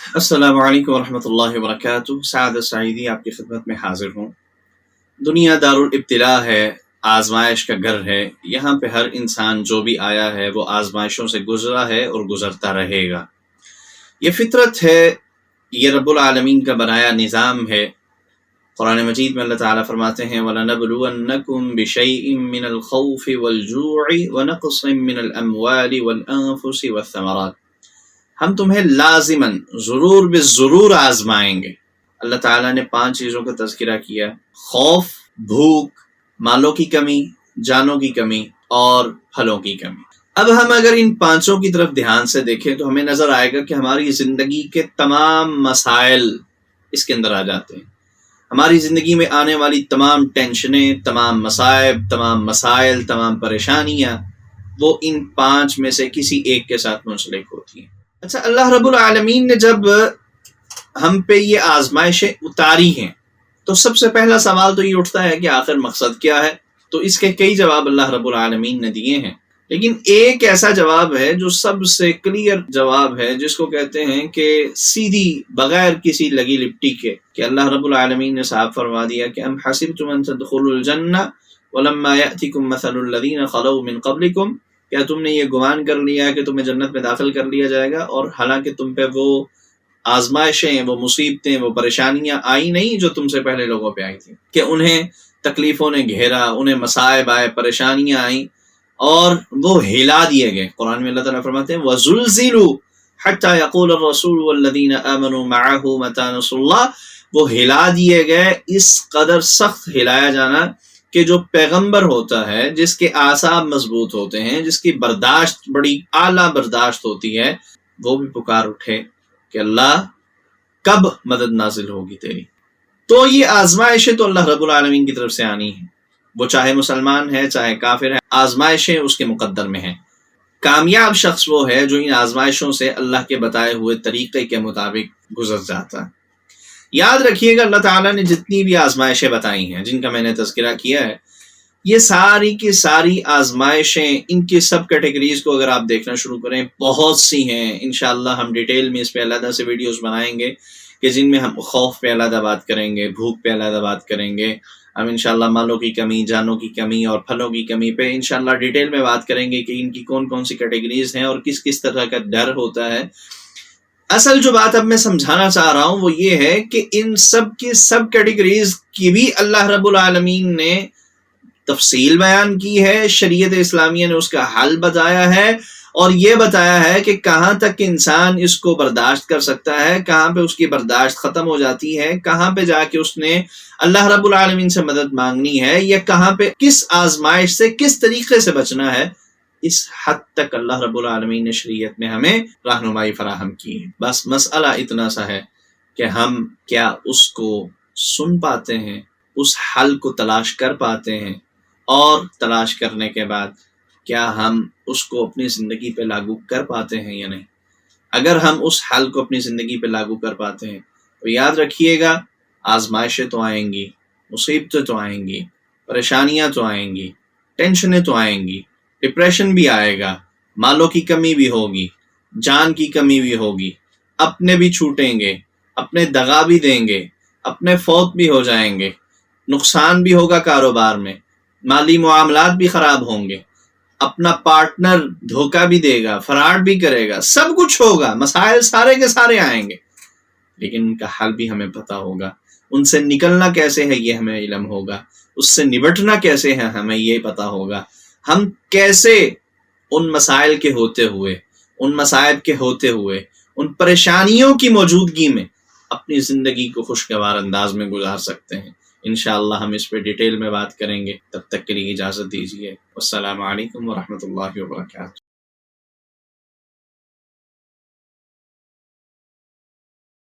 السلام علیکم ورحمۃ اللہ وبرکاتہ۔ سعد سعیدی آپ کی خدمت میں حاضر ہوں۔ دنیا دارالابتلاء ہے، آزمائش کا گھر ہے۔ یہاں پہ ہر انسان جو بھی آیا ہے وہ آزمائشوں سے گزرا ہے اور گزرتا رہے گا۔ یہ فطرت ہے، یہ رب العالمین کا بنایا نظام ہے۔ قرآن مجید میں اللہ تعالیٰ فرماتے ہیں وَلَنَبْلُوَنَّكُمْ بِشَيْءٍ مِّنَ الْخَوْفِ وَالْجُوعِ وَنَقْصٍ مِّنَ الْأَمْوَالِ وَالْأَنفُسِ وَالثَّمَرَاتِ، ہم تمہیں لازماً ضرور بالضرور آزمائیں گے۔ اللہ تعالیٰ نے 5 چیزوں کا تذکرہ کیا: خوف، بھوک، مالوں کی کمی، جانوں کی کمی اور پھلوں کی کمی۔ اب ہم اگر ان 5 کی طرف دھیان سے دیکھیں تو ہمیں نظر آئے گا کہ ہماری زندگی کے تمام مسائل اس کے اندر آ جاتے ہیں۔ ہماری زندگی میں آنے والی تمام ٹینشنیں، تمام مصائب، تمام مسائل، تمام پریشانیاں وہ ان 5 میں سے کسی ایک کے ساتھ منسلک ہوتی ہیں۔ اچھا، اللہ رب العالمین نے جب ہم پہ یہ آزمائشیں اتاری ہیں تو سب سے پہلا سوال تو یہ اٹھتا ہے کہ آخر مقصد کیا ہے؟ تو اس کے کئی جواب اللہ رب العالمین نے دیے ہیں، لیکن ایک ایسا جواب ہے جو سب سے کلیئر جواب ہے، جس کو کہتے ہیں کہ سیدھی بغیر کسی لگی لپٹی کے، کہ اللہ رب العالمین نے صاف فرما دیا کہ ام حسبتم ان تدخلوا الجنہ ولما یأتکم مثل الذین خلوا من قبلکم، کیا تم نے یہ گمان کر لیا کہ تمہیں جنت میں داخل کر لیا جائے گا اور حالانکہ تم پہ وہ آزمائشیں، وہ مصیبتیں، وہ پریشانیاں آئی نہیں جو تم سے پہلے لوگوں پہ آئی تھیں، کہ انہیں تکلیفوں نے گھیرا، انہیں مصائب آئے، پریشانیاں آئیں اور وہ ہلا دیے گئے۔ قرآن میں اللہ تعالیٰ فرماتے ہیں وَزُلْزِلُوا حَتَّى يَقُولَ الرَّسُولُ وَالَّذِينَ آمَنُوا مَعَهُ مَتَىٰ نَصْرُ اللَّهِ، وہ ہلا دیے گئے، اس قدر سخت ہلایا جانا کہ جو پیغمبر ہوتا ہے، جس کے اعصاب مضبوط ہوتے ہیں، جس کی برداشت بڑی اعلیٰ برداشت ہوتی ہے، وہ بھی پکار اٹھے کہ اللہ کب مدد نازل ہوگی تیری۔ تو یہ آزمائشیں تو اللہ رب العالمین کی طرف سے آنی ہیں، وہ چاہے مسلمان ہے چاہے کافر ہے، آزمائشیں اس کے مقدر میں ہیں۔ کامیاب شخص وہ ہے جو ان آزمائشوں سے اللہ کے بتائے ہوئے طریقے کے مطابق گزر جاتا ہے۔ یاد رکھیے گا، اللہ تعالیٰ نے جتنی بھی آزمائشیں بتائی ہیں، جن کا میں نے تذکرہ کیا ہے، یہ ساری کی ساری آزمائشیں، ان کی سب کیٹیگریز کو اگر آپ دیکھنا شروع کریں، بہت سی ہیں۔ انشاءاللہ ہم ڈیٹیل میں اس پہ علیحدہ سے ویڈیوز بنائیں گے کہ جن میں ہم خوف پہ علیحدہ بات کریں گے، بھوک پہ علیحدہ بات کریں گے، ہم انشاءاللہ مالوں کی کمی، جانوں کی کمی اور پھلوں کی کمی پہ انشاءاللہ ڈیٹیل میں بات کریں گے کہ ان کی کون کون سی کیٹیگریز ہیں اور کس کس طرح کا ڈر ہوتا ہے۔ اصل جو بات اب میں سمجھانا چاہ رہا ہوں وہ یہ ہے کہ ان سب کی سب کیٹیگریز کی بھی اللہ رب العالمین نے تفصیل بیان کی ہے، شریعت اسلامیہ نے اس کا حل بتایا ہے اور یہ بتایا ہے کہ کہاں تک انسان اس کو برداشت کر سکتا ہے، کہاں پہ اس کی برداشت ختم ہو جاتی ہے، کہاں پہ جا کے اس نے اللہ رب العالمین سے مدد مانگنی ہے، یا کہاں پہ کس آزمائش سے کس طریقے سے بچنا ہے۔ اس حد تک اللہ رب العالمین نے شریعت میں ہمیں رہنمائی فراہم کی ہے۔ بس مسئلہ اتنا سا ہے کہ ہم کیا اس کو سن پاتے ہیں، اس حل کو تلاش کر پاتے ہیں، اور تلاش کرنے کے بعد کیا ہم اس کو اپنی زندگی پہ لاگو کر پاتے ہیں یا نہیں۔ اگر ہم اس حل کو اپنی زندگی پہ لاگو کر پاتے ہیں تو یاد رکھیے گا، آزمائشیں تو آئیں گی، مصیبتیں تو آئیں گی، پریشانیاں تو آئیں گی، ٹینشنیں تو آئیں گی، ڈپریشن بھی آئے گا، مالوں کی کمی بھی ہوگی، جان کی کمی بھی ہوگی، اپنے بھی چھوٹیں گے، اپنے دغا بھی دیں گے، اپنے فوت بھی ہو جائیں گے، نقصان بھی ہوگا کاروبار میں، مالی معاملات بھی خراب ہوں گے، اپنا پارٹنر دھوکہ بھی دے گا، فراڈ بھی کرے گا، سب کچھ ہوگا، مسائل سارے کے سارے آئیں گے، لیکن ان کا حل بھی ہمیں پتہ ہوگا، ان سے نکلنا کیسے ہے یہ ہمیں علم ہوگا، اس سے نبٹنا کیسے ہے ہمیں یہ پتہ ہوگا، ہم کیسے ان مسائل کے ہوتے ہوئے، ان مصائب کے ہوتے ہوئے، ان پریشانیوں کی موجودگی میں اپنی زندگی کو خوشگوار انداز میں گزار سکتے ہیں۔ انشاءاللہ ہم اس پہ ڈیٹیل میں بات کریں گے۔ تب تک کے لیے اجازت دیجیے۔ السلام علیکم ورحمۃ اللہ وبرکاتہ۔